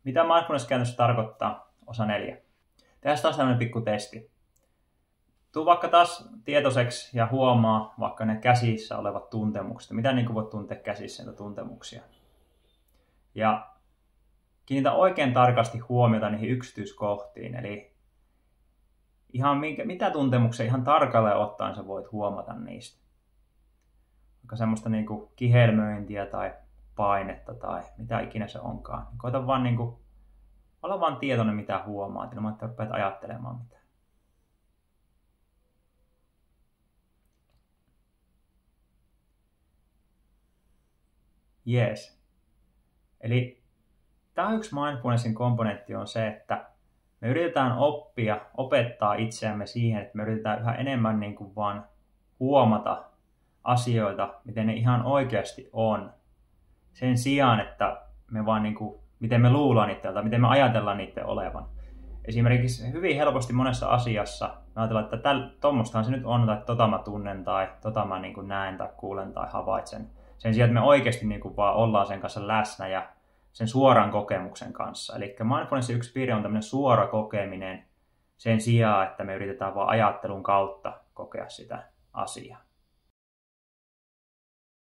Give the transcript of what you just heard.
Mitä mindfulness käytännössä tarkoittaa? Osa 4. Tehdään taas tämmöinen pikku testi. Tuu vaikka taas tietoiseksi ja huomaa vaikka ne käsissä olevat tuntemukset. Mitä niin voit tuntea käsissä niitä tuntemuksia? Ja kiinnitä oikein tarkasti huomiota niihin yksityiskohtiin. Eli mitä tuntemuksia ihan tarkalleen ottaen sä voit huomata niistä. Vaikka semmoista niin kuin kihelmöintiä tai painetta tai mitä ikinä se onkaan. Koita vaan olla vaan tietoinen mitä huomaat, ilman että rupeat ajattelemaan mitään. Jees. Eli tämä yksi mindfulnessin komponentti on se, että me yritetään opettaa itseämme siihen, että me yritetään yhä enemmän vaan huomata asioita, miten ne ihan oikeasti on. Sen sijaan, että me vaan miten me luullaan niitä tai miten me ajatellaan niiden olevan. Esimerkiksi hyvin helposti monessa asiassa me ajatellaan, että tuommoistahan se nyt on, tai tota mä tunnen, tai tota mä näen, tai kuulen, tai havaitsen. Sen sijaan, että me oikeasti vaan ollaan sen kanssa läsnä ja sen suoran kokemuksen kanssa. Eli mindfulnessin yksi piirre on tämmöinen suora kokeminen sen sijaan, että me yritetään vaan ajattelun kautta kokea sitä asiaa.